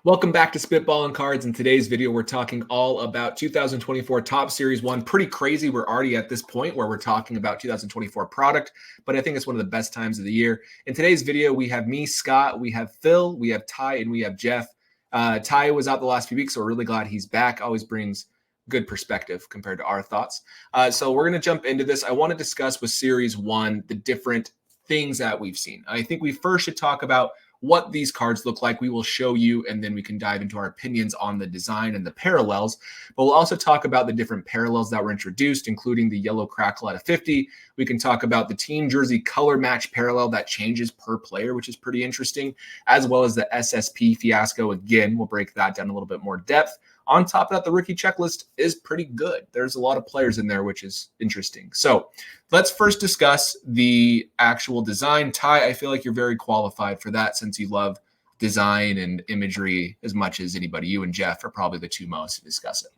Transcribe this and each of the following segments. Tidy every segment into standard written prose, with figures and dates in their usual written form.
Welcome back to Spitballin Cards. In today's video, we're talking all about 2024 Top Series 1. Pretty crazy. We're already at this point where we're talking about 2024 product, but I think it's one of the best times of the year. In today's video, we have me, Scott, we have Phil, we have Ty, and we have Jeff. Ty was out the last few weeks, so we're really glad he's back. Always brings good perspective compared to our thoughts. So we're going to jump into this. I want to discuss with Series 1 the different things that we've seen. I think we first should talk about what these cards look like. We will show you, and then we can dive into our opinions on the design and the parallels. But we'll also talk about the different parallels that were introduced, including the yellow crackle out of 50. We can talk about the team jersey color match parallel that changes per player, which is pretty interesting, as well as the SSP fiasco. Again, we'll break that down a little bit more depth. On top of that, the rookie checklist is pretty good. There's a lot of players in there, which is interesting. So let's first discuss the actual design. Ty, I feel like you're very qualified for that since you love design and imagery as much as anybody. You and Jeff are probably the two most to discuss it.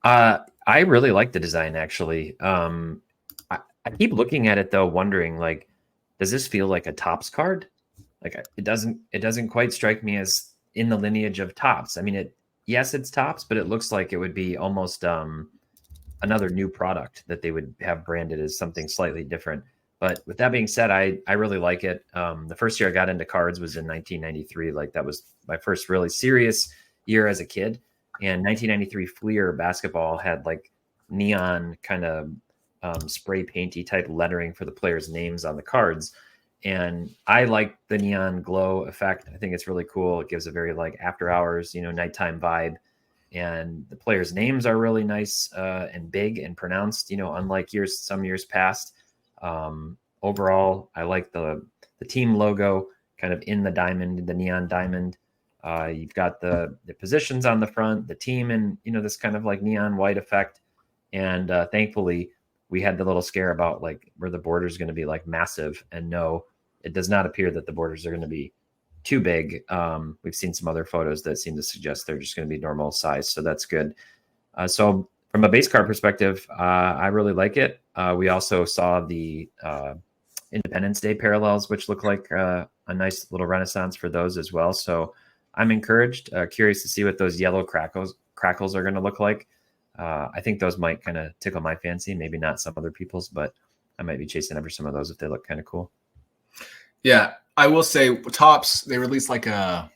I really like the design, actually. I keep looking at it, though, wondering, like, does this feel like a Topps card? Like, it doesn't quite strike me as in the lineage of Topps. I mean, yes, it's Topps, but it looks like it would be almost another new product that they would have branded as something slightly different. But with that being said, I really like it. The first year I got into cards was in 1993. Like, that was my first really serious year as a kid. And 1993 Fleer basketball had like neon kind of spray painty type lettering for the players' names on the cards. And I like the neon glow effect. I think it's really cool. It gives a very like after hours, nighttime vibe. And the players' names are really nice and big and pronounced, unlike some years past. Overall, I like the team logo kind of in the diamond, the neon diamond. You've got the positions on the front, the team, and, this kind of like neon white effect. And thankfully, we had the little scare about like where the border is going to be like massive, and no, it does not appear that the borders are going to be too big. We've seen some other photos that seem to suggest they're just going to be normal size, so that's good. So from a base card perspective, I really like it. We also saw the Independence Day parallels, which look like a nice little renaissance for those as well. So I'm encouraged, curious to see what those yellow crackles are going to look like. I think those might kind of tickle my fancy, maybe not some other people's, but I might be chasing after some of those if they look kind of cool. Yeah, I will say Topps, they released like a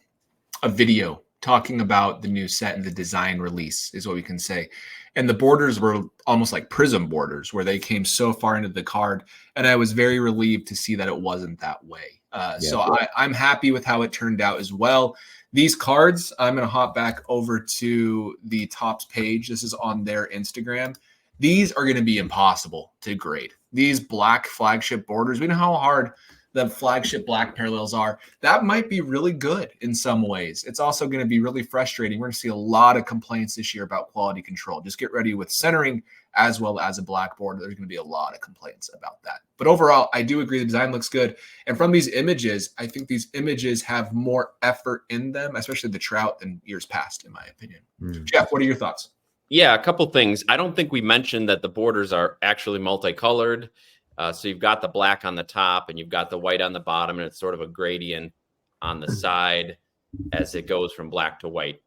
video talking about the new set and the design release is what we can say. And the borders were almost like Prism borders where they came so far into the card. And I was very relieved to see that it wasn't that way. I'm happy with how it turned out as well. These cards, I'm going to hop back over to the Topps page. This is on their Instagram. These are going to be impossible to grade. These black flagship borders, we know how hard the flagship black parallels are. That might be really good in some ways. It's also going to be really frustrating. We're going to see a lot of complaints this year about quality control. Just get ready with centering as well as a black border. There's going to be a lot of complaints about that. But overall, I do agree the design looks good. And from these images, I think these images have more effort in them, especially the Trout, than years past, in my opinion. Jeff, what are your thoughts? Yeah, a couple things. I don't think we mentioned that the borders are actually multicolored. So you've got the black on the top and you've got the white on the bottom, and it's sort of a gradient on the side as it goes from black to white.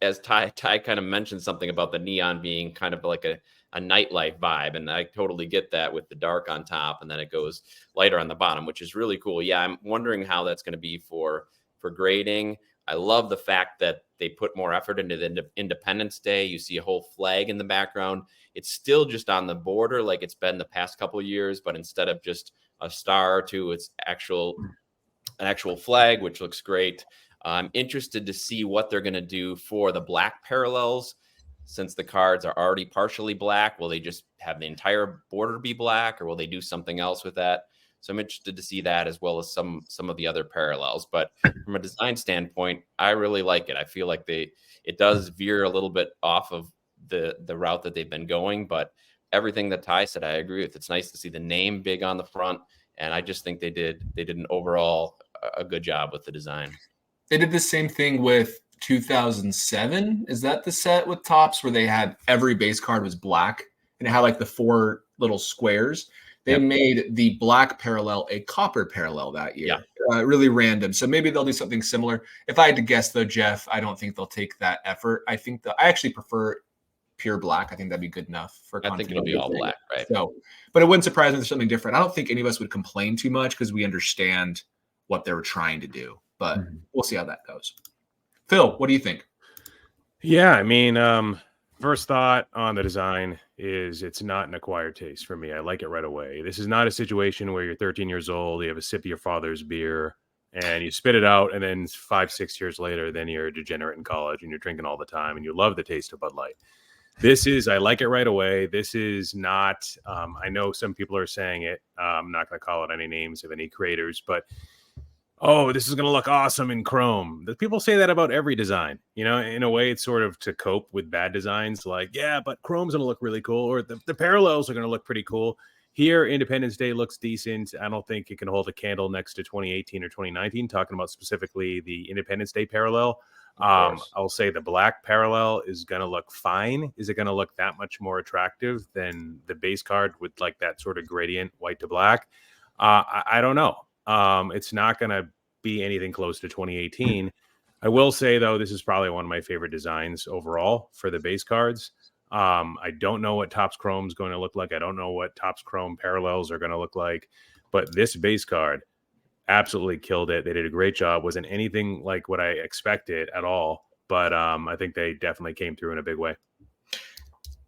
As Ty kind of mentioned something about the neon being kind of like a nightlife vibe, and I totally get that with the dark on top and then it goes lighter on the bottom, which is really cool. Yeah, I'm wondering how that's going to be for grading. I love the fact that they put more effort into the Independence Day. You see a whole flag in the background. It's still just on the border like it's been the past couple of years, but instead of just a star or two, it's an actual flag, which looks great. I'm interested to see what they're going to do for the black parallels. Since the cards are already partially black, will they just have the entire border be black, or will they do something else with that? So I'm interested to see that, as well as some of the other parallels. But from a design standpoint, I really like it. I feel like it does veer a little bit off of the route that they've been going, but everything that Ty said, I agree with. It's nice to see the name big on the front, and I just think they did an overall a good job with the design. They did the same thing with 2007. Is that the set with Topps where they had every base card was black and it had like the 4 little squares? They made the black parallel a copper parallel that year. really random. So maybe they'll do something similar. If I had to guess, though, Jeff, I don't think they'll take that effort. I think I actually prefer pure black. I think that'd be good enough for. I think it'll be all black, right? So, but it wouldn't surprise me if there's something different. I don't think any of us would complain too much because we understand what they were trying to do. But we'll see how that goes. Phil, what do you think? Yeah, I mean, first thought on the design is it's not an acquired taste for me. I like it right away. This is not a situation where you're 13 years old, you have a sip of your father's beer, and you spit it out, and then 5-6 years later, then you're a degenerate in college and you're drinking all the time and you love the taste of Bud Light. This is, I like it right away. This is not, I know some people are saying it. I'm not going to call out any names of any creators, but oh, this is going to look awesome in Chrome. The people say that about every design. You know, in a way, it's sort of to cope with bad designs. Like, yeah, but Chrome's going to look really cool, or the parallels are going to look pretty cool. Here, Independence Day looks decent. I don't think it can hold a candle next to 2018 or 2019, talking about specifically the Independence Day parallel. I'll say the black parallel is going to look fine. Is it going to look that much more attractive than the base card with like that sort of gradient white to black? I don't know. It's not going to be anything close to 2018. I will say, though, this is probably one of my favorite designs overall for the base cards. I don't know what Topps Chrome is going to look like. I don't know what Topps Chrome parallels are going to look like. But this base card absolutely killed it. They did a great job. Wasn't anything like what I expected at all. But I think they definitely came through in a big way.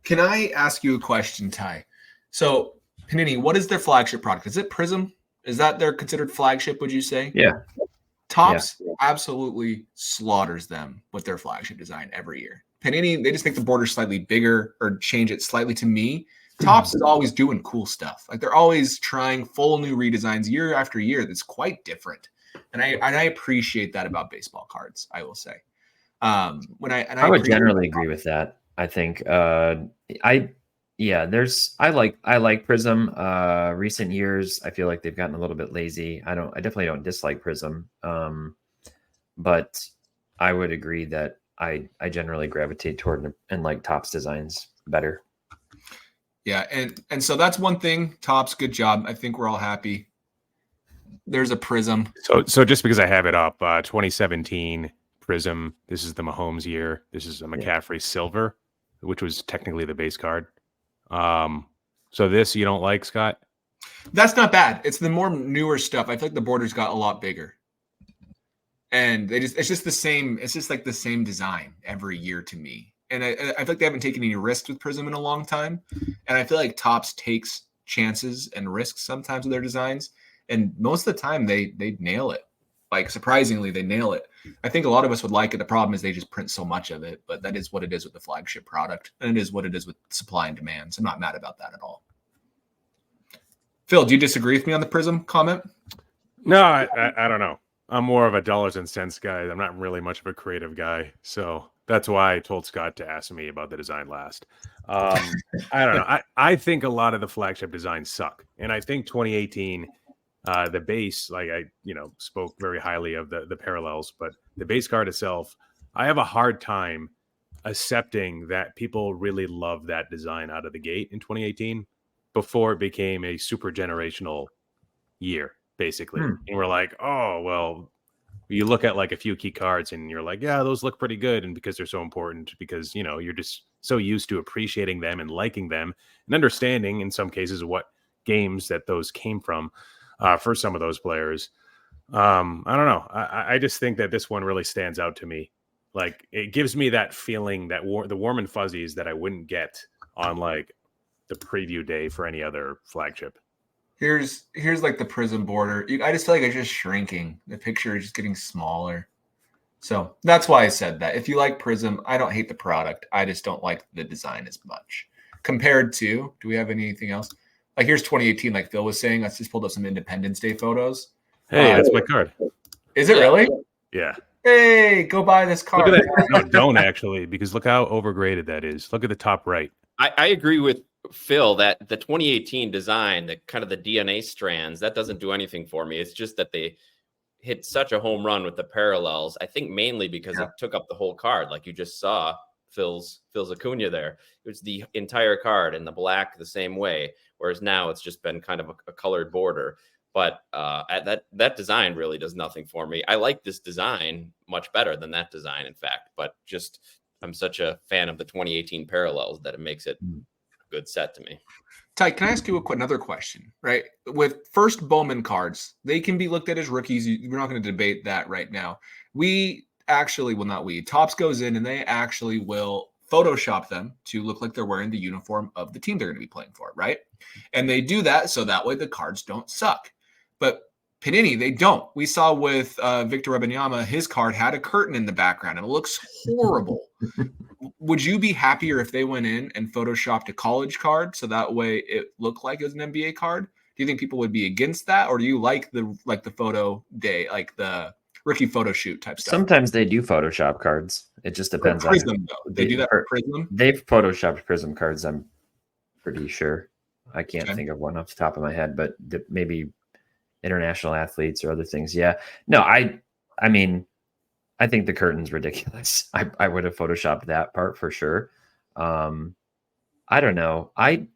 Can I ask you a question, Ty? So, Panini, what is their flagship product? Is it Prism? Is that their considered flagship, would you say? Yeah. Topps absolutely slaughters them with their flagship design every year. Panini, they just make the border slightly bigger or change it slightly. To me, Topps is always doing cool stuff. Like they're always trying full new redesigns year after year that's quite different. And I appreciate that about baseball cards, I will say. I would generally agree with that. I think I like Prism. Recent years, I feel like they've gotten a little bit lazy. I definitely don't dislike Prism. But I would agree that I generally gravitate toward and like Topps designs better. Yeah, and so that's one thing. Topps, good job. I think we're all happy. There's a Prism. So just because I have it up, 2017 Prism. This is the Mahomes year. This is a McCaffrey Silver, which was technically the base card. So this you don't like, Scott? That's not bad. It's the more newer stuff. I feel like the borders got a lot bigger. And it's just the same. It's just like the same design every year to me. And I feel like they haven't taken any risks with Prism in a long time. And I feel like Topps takes chances and risks sometimes with their designs. And most of the time they nail it. Like surprisingly, they nail it. I think a lot of us would like it. The problem is they just print so much of it, but that is what it is with the flagship product. And it is what it is with supply and demand. So I'm not mad about that at all. Phil, do you disagree with me on the Prism comment? No, I don't know. I'm more of a dollars and cents guy. I'm not really much of a creative guy. So that's why I told Scott to ask me about the design last. I don't know. I think a lot of the flagship designs suck. And I think 2018, the base, like I, spoke very highly of the parallels, but the base card itself, I have a hard time accepting that people really love that design out of the gate in 2018 before it became a super generational year, basically. And we're like, oh, well, you look at like a few key cards and you're like, yeah, those look pretty good. And because they're so important, because, you're just so used to appreciating them and liking them and understanding in some cases what games that those came from for some of those players. I don't know. I just think that this one really stands out to me. Like it gives me that feeling that the warm and fuzzies that I wouldn't get on like the preview day for any other flagship. Here's like the Prism border. I just feel like it's just shrinking. The picture is just getting smaller. So that's why I said that. If you like Prism, I don't hate the product. I just don't like the design as much. Compared to, do we have anything else? Like here's 2018, like Phil was saying. I just pulled up some Independence Day photos. Hey, that's my card. Is it really? Yeah. Hey, go buy this card. Look at that. No, don't actually, because look how overgraded that is. Look at the top right. I agree with Phil that the 2018 design, the kind of the DNA strands, that doesn't do anything for me. It's just that they hit such a home run with the parallels. I think mainly because it took up the whole card, like you just saw Phil's Acuna there. It was the entire card and the black the same way, whereas now it's just been kind of a colored border. But that design really does nothing for me. I like this design much better than that design, in fact. But just I'm such a fan of the 2018 parallels that it makes it a good set to me. Ty, can I ask you another question? Right, with first Bowman cards, they can be looked at as rookies. We're not going to debate that right now. We actually, well, not we. Topps goes in and they actually will Photoshop them to look like they're wearing the uniform of the team they're going to be playing for, right? And they do that so that way the cards don't suck. But Panini, they don't. We saw with Victor Wembanyama, his card had a curtain in the background and it looks horrible. Would you be happier if they went in and photoshopped a college card so that way it looked like it was an NBA card? Do you think people would be against that, or do you like the photo day, like the rookie photo shoot type stuff? Sometimes they do Photoshop cards. It just depends Prism, on though. They do that for Prism. They've Photoshopped Prism cards. I'm pretty sure. I can't think of one off the top of my head, but maybe international athletes or other things. Yeah. No, I mean, I think the curtain's ridiculous. I would have Photoshopped that part for sure. I don't know. I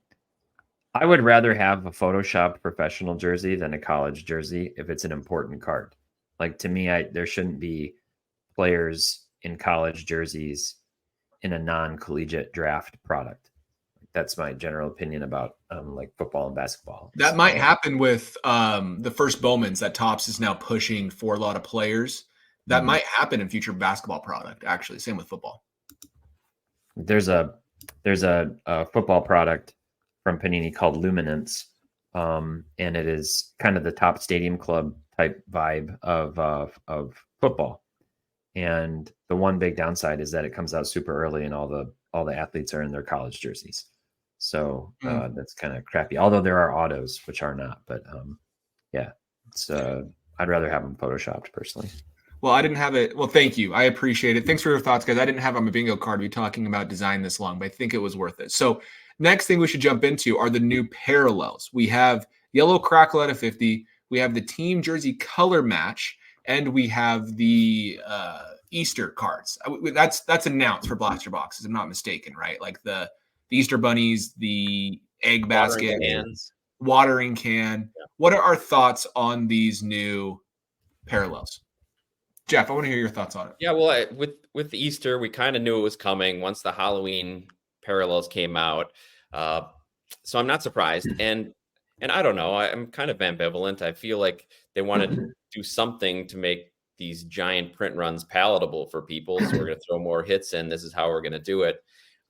would rather have a Photoshopped professional jersey than a college jersey if it's an important card. Like, to me, there shouldn't be players in college jerseys in a non-collegiate draft product. That's my general opinion about like football and basketball. That might happen with the first Bowmans that Topps is now pushing for a lot of players. That might happen in future basketball product, actually. Same with football. There's a football product from Panini called Luminance, and it is kind of the Top Stadium Club type vibe of football. And the one big downside is that it comes out super early, and all the athletes are in their college jerseys. So that's kind of crappy. Although there are autos which are not, but yeah, it's I'd rather have them photoshopped personally. Well, I didn't have it. Well, thank you. I appreciate it. Thanks for your thoughts, guys. I didn't have on my bingo card be talking about design this long, but I think it was worth it. So next thing we should jump into are the new parallels. We have yellow crackle out of 50. We have the team jersey color match, and we have the Easter cards. That's announced for blaster boxes. I'm not mistaken, right? Like the Easter bunnies, the egg basket, watering can. Yeah. What are our thoughts on these new parallels? Jeff, I want to hear your thoughts on it. Yeah, well, with Easter, we kind of knew it was coming once the Halloween parallels came out. So I'm not surprised. And I don't know, I'm kind of ambivalent. I feel like they want to do something to make these giant print runs palatable for people. So we're going to throw more hits in. This is how we're going to do it.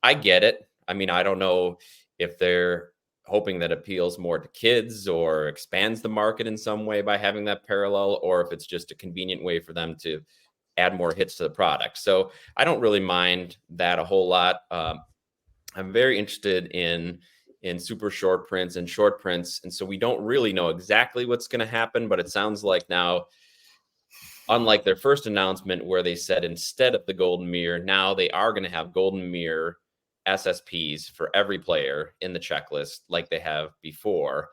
I get it. I mean, I don't know if they're hoping that appeals more to kids or expands the market in some way by having that parallel, or if it's just a convenient way for them to add more hits to the product. So I don't really mind that a whole lot. I'm very interested in super short prints and short prints. And so we don't really know exactly what's going to happen, but it sounds like now, unlike their first announcement where they said instead of the golden mirror, now they are going to have golden mirror SSPs for every player in the checklist like they have before.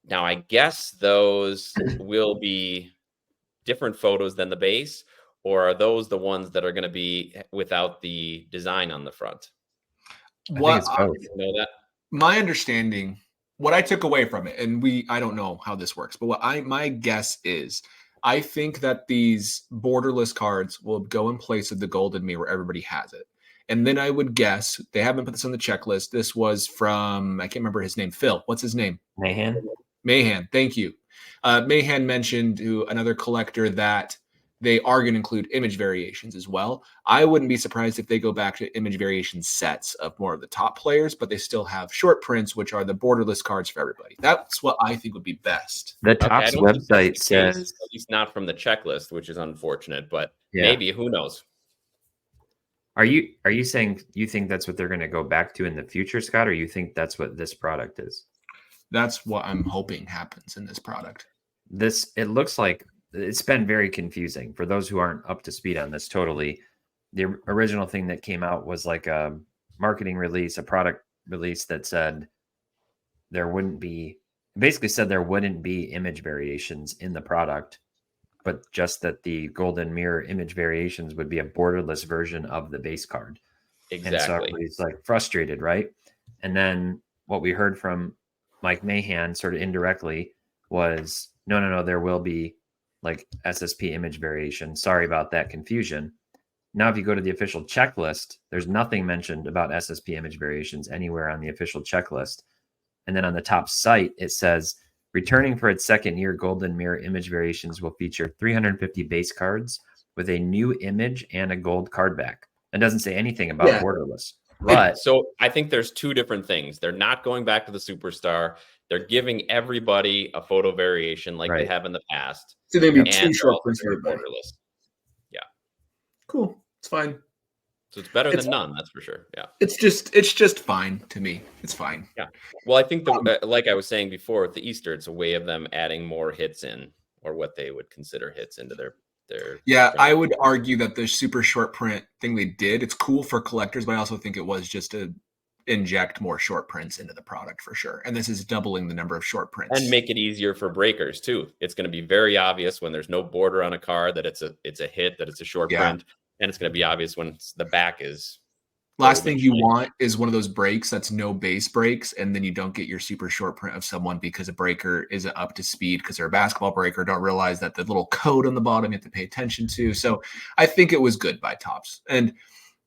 Now, I guess those will be different photos than the base, or are those the ones that are going to be without the design on the front? I think it's both. Know that? My understanding, what I took away from it, and I don't know how this works, but my guess is, I think that these borderless cards will go in place of the golden mirror where everybody has it. And then I would guess, they haven't put this on the checklist. This was from, I can't remember his name. Phil, what's his name? Mahan. Thank you. Mahan mentioned to another collector that they are going to include image variations as well. I wouldn't be surprised if they go back to image variation sets of more of the top players, but they still have short prints, which are the borderless cards for everybody. That's what I think would be best. The Topps website says, at least not from the checklist, which is unfortunate, but maybe, who knows? Are you saying you think that's what they're going to go back to in the future, Scott, or you think that's what this product is? That's what I'm hoping happens in this product. It looks like it's been very confusing for those who aren't up to speed on this. Totally. The original thing that came out was like a marketing release, a product release that said there wouldn't be image variations in the product, but just that the golden mirror image variations would be a borderless version of the base card. Exactly. And so everybody's like frustrated, right? And then what we heard from Mike Mahan sort of indirectly was, no, there will be like SSP image variation. Sorry about that confusion. Now, if you go to the official checklist, there's nothing mentioned about SSP image variations anywhere on the official checklist. And then on the top site, it says, returning for its second year, Golden Mirror image variations will feature 350 base cards with a new image and a gold card back. It doesn't say anything about borderless. But so I think there's two different things. They're not going back to the superstar. They're giving everybody a photo variation like they have in the past. So they and two short prints they're for everybody. borderless. Yeah. Cool. It's fine. So it's better than none, that's for sure. Yeah. It's just fine to me. It's fine. Yeah. Well, I think like I was saying before with the Easter, it's a way of them adding more hits in, or what they would consider hits into their Yeah, I would argue that the super short print thing they did, it's cool for collectors, but I also think it was just to inject more short prints into the product for sure. And this is doubling the number of short prints. And make it easier for breakers too. It's going to be very obvious when there's no border on a card that it's a hit, that it's a short print. And it's going to be obvious when the back is. Last thing you want is one of those breaks that's no base breaks, and then you don't get your super short print of someone because a breaker isn't up to speed because they're a basketball breaker, don't realize that the little code on the bottom you have to pay attention to. So I think it was good by Topps. And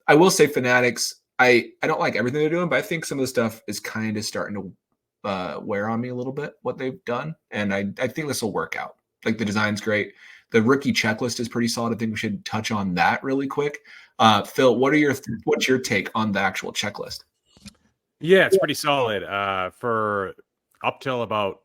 I will say Fanatics, I don't like everything they're doing, but I think some of the stuff is kind of starting to wear on me a little bit, what they've done. And I think this will work out. Like the design's great. The rookie checklist is pretty solid. I think we should touch on that really quick. Phil, what's your take on the actual checklist? Yeah, it's pretty solid. For up till about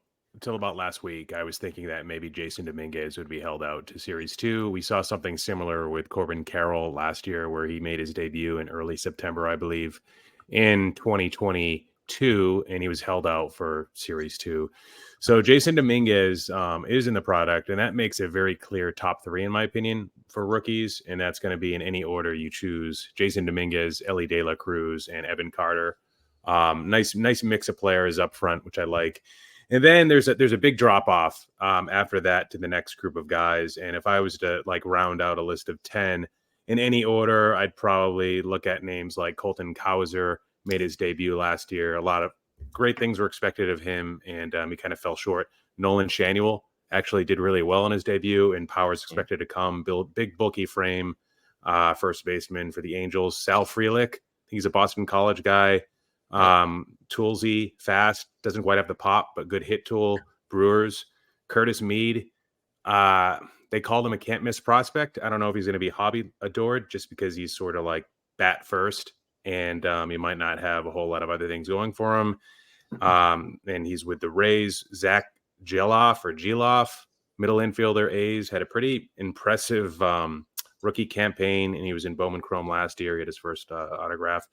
last week, I was thinking that maybe Jason Dominguez would be held out to Series 2. We saw something similar with Corbin Carroll last year, where he made his debut in early September, I believe, in 2022, and he was held out for Series 2. So Jason Dominguez is in the product, and that makes a very clear top 3, in my opinion, for rookies, and that's going to be in any order you choose. Jason Dominguez, Ellie De La Cruz, and Evan Carter. Nice mix of players up front, which I like. And then there's a big drop off after that to the next group of guys. And if I was to like round out a list of 10 in any order, I'd probably look at names like Colton Cowser, made his debut last year. A lot of great things were expected of him, and he kind of fell short. Nolan Shanuel actually did really well in his debut, and power's expected to come. Build big, bulky frame, first baseman for the Angels. Sal Frelick, he's a Boston College guy. Toolsy, fast, doesn't quite have the pop, but good hit tool. Brewers. Curtis Mead, they called him a can't miss prospect. I don't know if he's going to be hobby adored just because he's sort of like bat first, and he might not have a whole lot of other things going for him. And he's with the Rays. Zach Geloff, middle infielder, A's, had a pretty impressive rookie campaign, and he was in Bowman Chrome last year. He had his first autograph.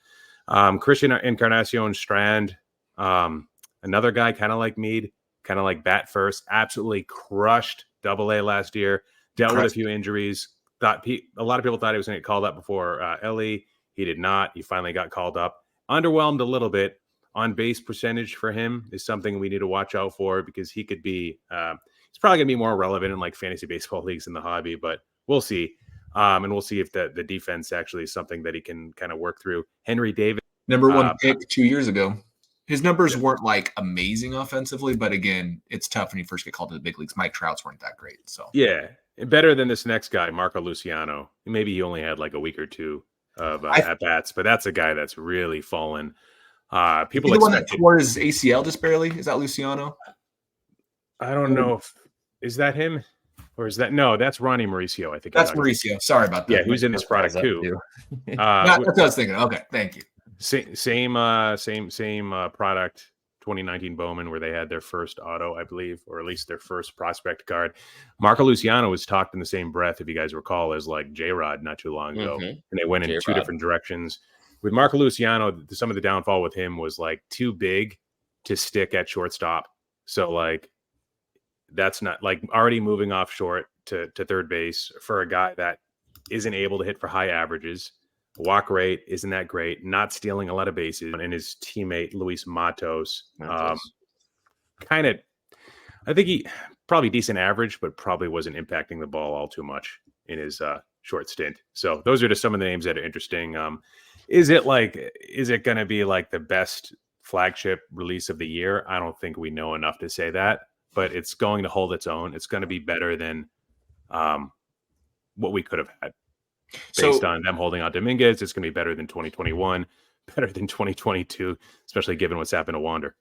Christian Encarnacion Strand, another guy kind of like Mead, kind of like bat first, absolutely crushed Double-A last year, dealt with a few injuries. A lot of people thought he was going to get called up before Ellie. He did not. He finally got called up. Underwhelmed a little bit. On base percentage for him is something we need to watch out for, because he could be he's probably going to be more relevant in like fantasy baseball leagues in the hobby, but we'll see. And we'll see if the defense actually is something that he can kind of work through. Henry Davis, number one pick 2 years ago. His numbers weren't like amazing offensively, but again, it's tough when you first get called to the big leagues. Mike Trout's weren't that great. So yeah, better than this next guy, Marco Luciano. Maybe he only had like a week or two of at bats, but that's a guy that's really fallen. People the one that tore his ACL just barely. Is that Luciano? I don't know is that him. Or is that that's Ronnie Mauricio? I think that's Mauricio. Sorry about that. Yeah, who's in this product too? That's what I was thinking. Okay, thank you. Same product. 2019 Bowman, where they had their first auto, I believe, or at least their first prospect card. Marco Luciano was talked in the same breath, if you guys recall, as like J-Rod not too long ago, and they went in two different directions. With Marco Luciano, some of the downfall with him was like too big to stick at shortstop. So like, that's not like already moving off short to third base for a guy that isn't able to hit for high averages. Walk rate isn't that great. Not stealing a lot of bases. And his teammate Luis Matos, kind of, I think he probably decent average, but probably wasn't impacting the ball all too much in his short stint. So those are just some of the names that are interesting. Is it going to be like the best flagship release of the year. I don't think we know enough to say that, but it's going to hold its own. It's going to be better than what we could have had based on them holding on Dominguez. It's going to be better than 2021, better than 2022, especially given what's happened to Wander.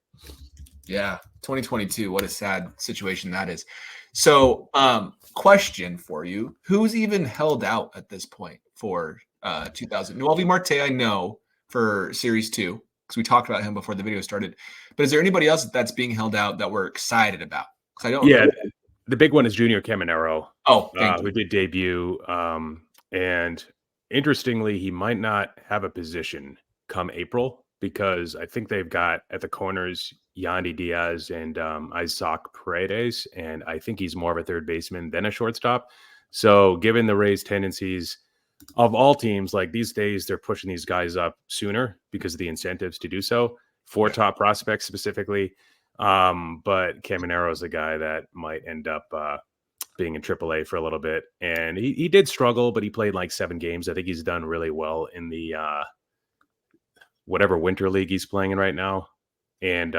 Yeah, 2022. What a sad situation that is. So, question for you: who's even held out at this point for 2000? Noelvi Marte, I know for Series 2 because we talked about him before the video started. But is there anybody else that's being held out that we're excited about? Because I don't. Yeah, the big one is Junior Caminero. Oh, who did debut. And interestingly, he might not have a position come April because I think they've got at the corners Yandy Diaz and Isaac Paredes, and I think he's more of a third baseman than a shortstop. So given the Rays' tendencies of all teams, like these days, they're pushing these guys up sooner because of the incentives to do so for top prospects specifically. But Caminero is a guy that might end up being in AAA for a little bit. And he did struggle, but he played like 7 games. I think he's done really well in the whatever winter league he's playing in right now. And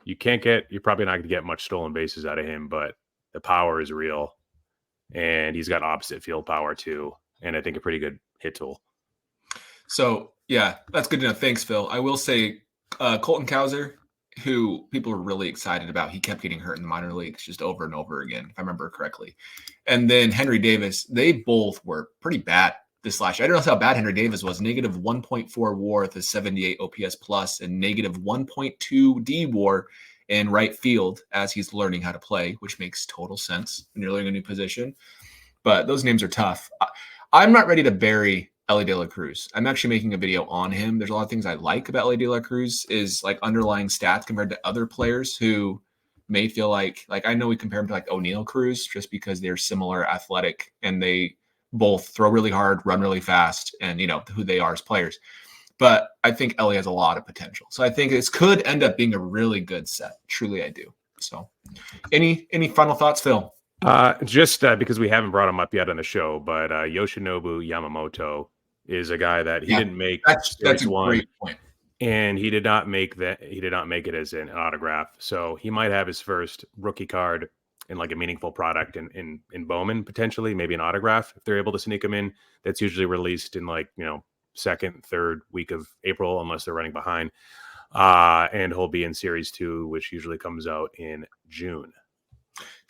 you're probably not going to get much stolen bases out of him, but the power is real. And he's got opposite field power too. And I think a pretty good hit tool. So, yeah, that's good to know. Thanks, Phil. I will say Colton Cowser, who people were really excited about. He kept getting hurt in the minor leagues just over and over again, if I remember correctly. And then Henry Davis, they both were pretty bad this last year. I don't know how bad Henry Davis was. Negative 1.4 WAR with a 78 OPS plus and negative 1.2 D WAR in right field as he's learning how to play, which makes total sense when you're learning a new position. But those names are tough. I'm not ready to bury Ellie De La Cruz. I'm actually making a video on him. There's a lot of things I like about Ellie De La Cruz is like underlying stats compared to other players who may feel like I know we compare him to like O'Neal Cruz just because they're similar athletic and they both throw really hard, run really fast, and you know who they are as players. But I think Ellie has a lot of potential. So I think this could end up being a really good set. Truly, I do. So any final thoughts, Phil? Just because we haven't brought him up yet on the show, but Yoshinobu Yamamoto is a guy that he didn't make. That's a great point. And he did not make that. He did not make it as an autograph. So he might have his first rookie card in like a meaningful product in Bowman, potentially, maybe an autograph if they're able to sneak him in. That's usually released in like, second, third week of April, unless they're running behind. And he'll be in Series 2, which usually comes out in June.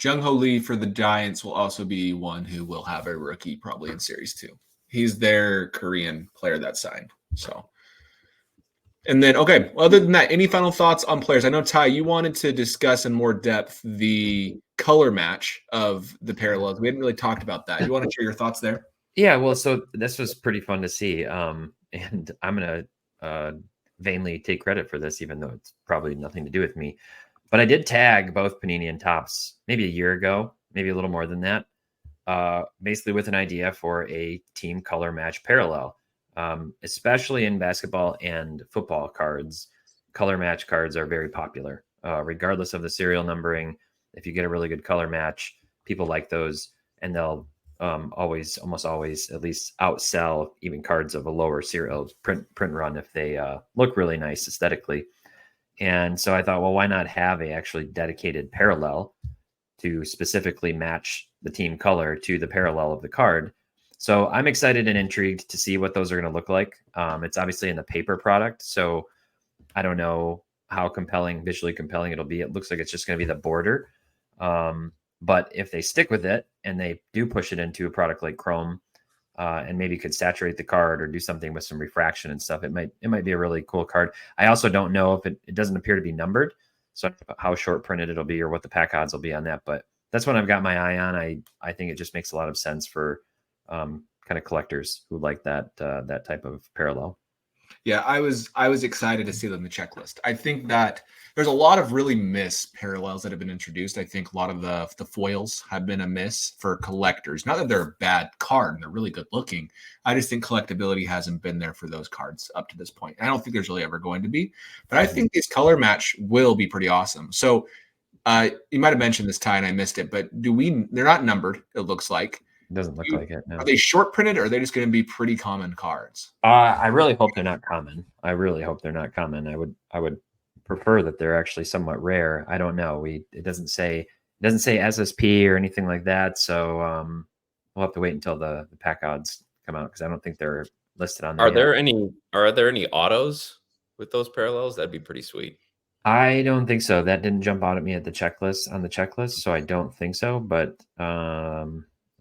Jung-Ho Lee for the Giants will also be one who will have a rookie probably in Series 2. He's their Korean player that signed. So, and then, okay, well, other than that, any final thoughts on players? I know, Ty, you wanted to discuss in more depth the color match of the parallels. We hadn't really talked about that. You want to share your thoughts there? Yeah, well, so this was pretty fun to see. And I'm going to vainly take credit for this, even though it's probably nothing to do with me. But I did tag both Panini and Topps maybe a year ago, maybe a little more than that, basically with an idea for a team color match parallel, especially in basketball and football cards. Color match cards are very popular, regardless of the serial numbering. If you get a really good color match, people like those, and they'll almost always at least outsell even cards of a lower serial print run if they look really nice aesthetically. And so I thought, well, why not have a actually dedicated parallel to specifically match the team color to the parallel of the card? So I'm excited and intrigued to see what those are going to look like. It's obviously in the paper product, so I don't know how visually compelling it'll be. It looks like it's just going to be the border. But if they stick with it and they do push it into a product like Chrome, and maybe could saturate the card or do something with some refraction and stuff, it might be a really cool card. I also don't know if it doesn't appear to be numbered, so how short printed it'll be or what the pack odds will be on that. But that's what I've got my eye on. I think it just makes a lot of sense for kind of collectors who like that type of parallel. Yeah, I was excited to see them in the checklist. I think that there's a lot of really miss parallels that have been introduced. I think a lot of the foils have been a miss for collectors. Not that they're a bad card and they're really good looking. I just think collectability hasn't been there for those cards up to this point. I don't think there's really ever going to be. But I think this color match will be pretty awesome. So you might have mentioned this, Ty, and I missed it, but they're not numbered, it looks like. Doesn't look like it. No. Are they short printed, or are they just going to be pretty common cards? I really hope they're not common. I really hope they're not common. I would prefer that they're actually somewhat rare. I don't know. It doesn't say SSP or anything like that. So we'll have to wait until the pack odds come out, because I don't think they're listed on there. Are there any autos with those parallels? That'd be pretty sweet. I don't think so. That didn't jump out at me at the checklist, so I don't think so. But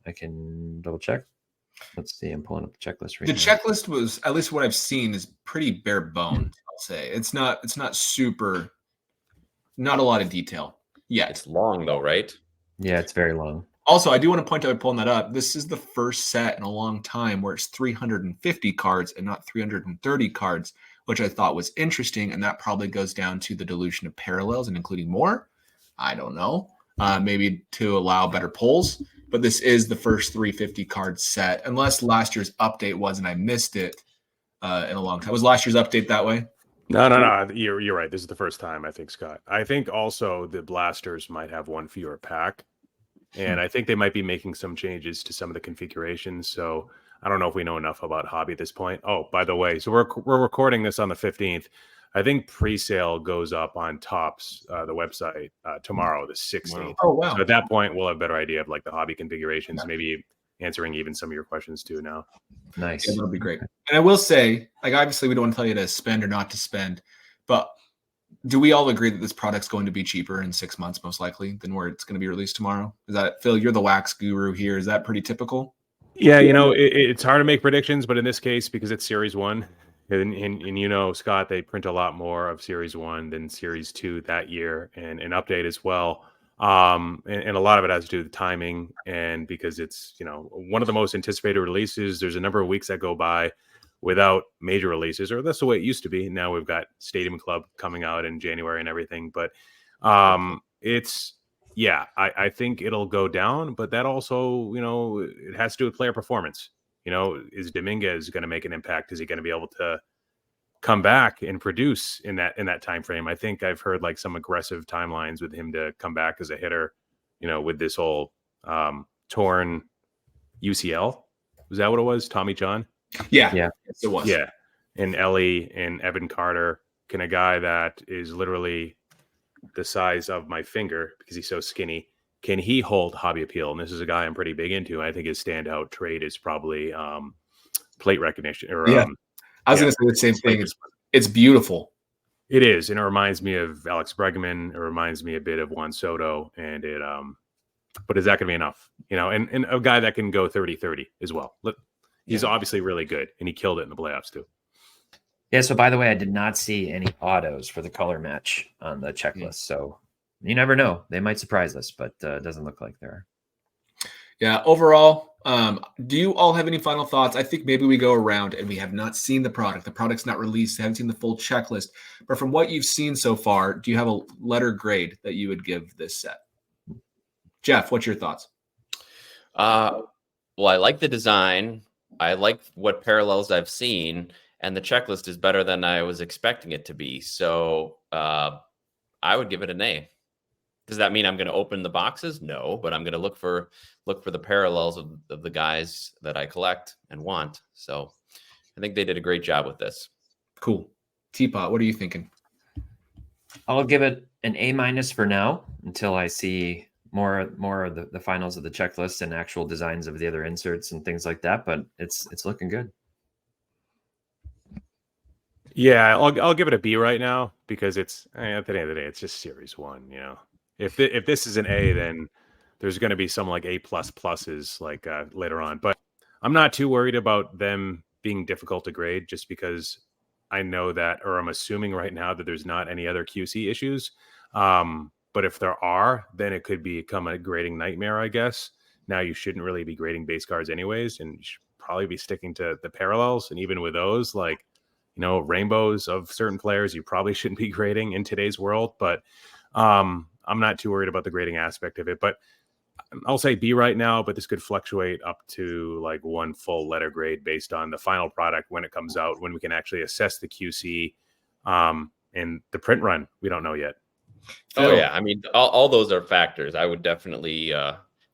I can double check. Let's see. I'm pulling up the checklist right now. The checklist was, at least what I've seen, is pretty bare bones. I'll say it's not super, not a lot of detail. Yeah, It's long though, right? Yeah, it's very long. Also, I do want to point out, pulling that up, this is the first set in a long time where it's 350 cards and not 330 cards, which I thought was interesting. And that probably goes down to the dilution of parallels and including more. I don't know. Maybe to allow better pulls. But this is the first 350 card set, unless last year's update was and I missed it in a long time. Was last year's update that way? No. You're right. This is the first time, I think, Scott. I think also the blasters might have one fewer pack. And I think they might be making some changes to some of the configurations. So I don't know if we know enough about Hobby at this point. Oh, by the way, so we're recording this on the 15th. I think pre-sale goes up on Topps, the website, tomorrow, the 16th. Oh, wow. So at that point, we'll have a better idea of like the Hobby configurations, maybe answering even some of your questions too now. Nice. Yeah, that'll be great. And I will say, like, obviously we don't want to tell you to spend or not to spend, but do we all agree that this product's going to be cheaper in 6 months, most likely, than where it's going to be released tomorrow? Is that, Phil, you're the wax guru here. Is that pretty typical? Yeah, you know, it's hard to make predictions, but in this case, because it's Series 1, and you know, Scott, they print a lot more of Series 1 than Series 2 that year, and an update as well. And a lot of it has to do with timing, and because it's, you know, one of the most anticipated releases, there's a number of weeks that go by without major releases, or that's the way it used to be. Now we've got Stadium Club coming out in January and everything, but it's, yeah, I think it'll go down, but that also, you know, it has to do with player performance. You know, is Dominguez going to make an impact? Is he going to be able to come back and produce in that time frame? I think I've heard like some aggressive timelines with him to come back as a hitter, you know, with this whole torn UCL. Was that what it was? Tommy John? Yeah. Yeah. It was. Yeah. And Ellie and Evan Carter, can a guy that is literally the size of my finger because he's so skinny, can he hold Hobby appeal? And this is a guy I'm pretty big into. I think his standout trait is probably plate recognition. Or I was going to say the same thing. It's beautiful. It is, and it reminds me of Alex Bregman. It reminds me a bit of Juan Soto, and it. But is that going to be enough? You know, and a guy that can go 30-30 as well. He's obviously really good, and he killed it in the playoffs too. Yeah. So by the way, I did not see any autos for the color match on the checklist. So you never know; they might surprise us, but it doesn't look like there. Yeah. Overall, do you all have any final thoughts? I think maybe we go around and we have not seen the product. The product's not released. Haven't seen the full checklist. But from what you've seen so far, do you have a letter grade that you would give this set? Jeff, what's your thoughts? Well, I like the design. I like what parallels I've seen, and the checklist is better than I was expecting it to be. So I would give it an A. Does that mean I'm going to open the boxes? No, but I'm going to look for the parallels of the guys that I collect and want. So I think they did a great job with this. Cool. Teapot, what are you thinking? I'll give it an A- for now until I see more of the finals of the checklist and actual designs of the other inserts and things like that. But it's looking good. Yeah, I'll give it a B right now because it's at the end of the day, it's just Series 1. You know, if this is an A, then there's going to be some like A++ like later on. But I'm not too worried about them being difficult to grade, just because I know that, or I'm assuming right now that there's not any other QC issues. But if there are, then it could become a grading nightmare, I guess. Now you shouldn't really be grading base cards anyways, and you should probably be sticking to the parallels. And even with those, like, you know, rainbows of certain players, you probably shouldn't be grading in today's world. But I'm not too worried about the grading aspect of it. But I'll say B right now, but this could fluctuate up to like one full letter grade based on the final product when it comes out, when we can actually assess the QC and the print run. We don't know yet. Oh, yeah. I mean, all those are factors. I would definitely,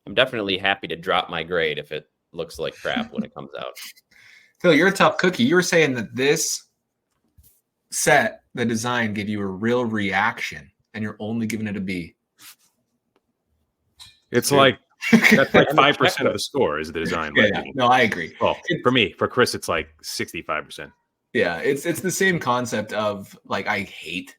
I'm definitely happy to drop my grade if it looks like crap when it comes out. Phil, you're a tough cookie. You were saying that this set, the design, gave you a real reaction, and you're only giving it a B. It's like that's like 5% of the score is the design. Yeah, no, I agree. Well, for me, for Chris, it's like 65%. Yeah, it's the same concept of like I hate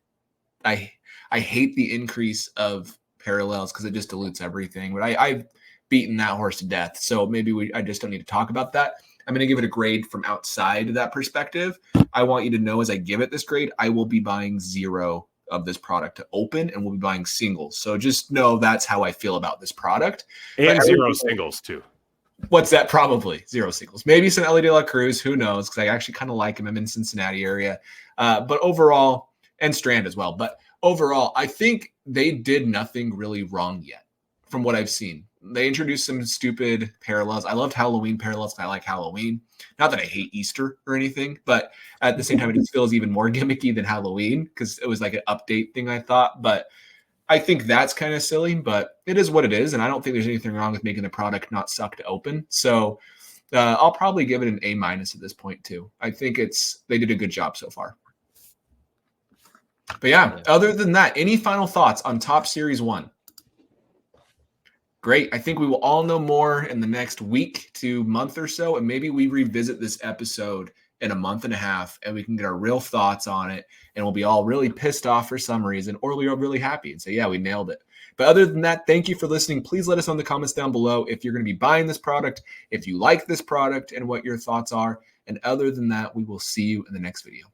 the increase of parallels because it just dilutes everything. But I've beaten that horse to death, so maybe I just don't need to talk about that. I'm going to give it a grade from outside of that perspective. I want you to know as I give it this grade, I will be buying 0 of this product to open, and we'll be buying singles. So just know that's how I feel about this product. And but 0 singles too. What's that? Probably 0 singles. Maybe some Ellie De La Cruz. Who knows? Because I actually kind of like him. I'm in Cincinnati area. But overall, and Strand as well. But overall, I think they did nothing really wrong yet from what I've seen. They introduced some stupid parallels. I loved Halloween parallels. I like Halloween. Not that I hate Easter or anything, but at the same time, it just feels even more gimmicky than Halloween because it was like an update thing, I thought. But I think that's kind of silly, but it is what it is. And I don't think there's anything wrong with making the product not suck to open. So I'll probably give it an A- at this point too. I think they did a good job so far. But yeah, other than that, any final thoughts on Top Series 1? Great. I think we will all know more in the next week to month or so, and maybe we revisit this episode in a month and a half, and we can get our real thoughts on it, and we'll be all really pissed off for some reason, or we'll be really happy and say, yeah, we nailed it. But other than that, thank you for listening. Please let us know in the comments down below if you're going to be buying this product, if you like this product, and what your thoughts are. And other than that, we will see you in the next video.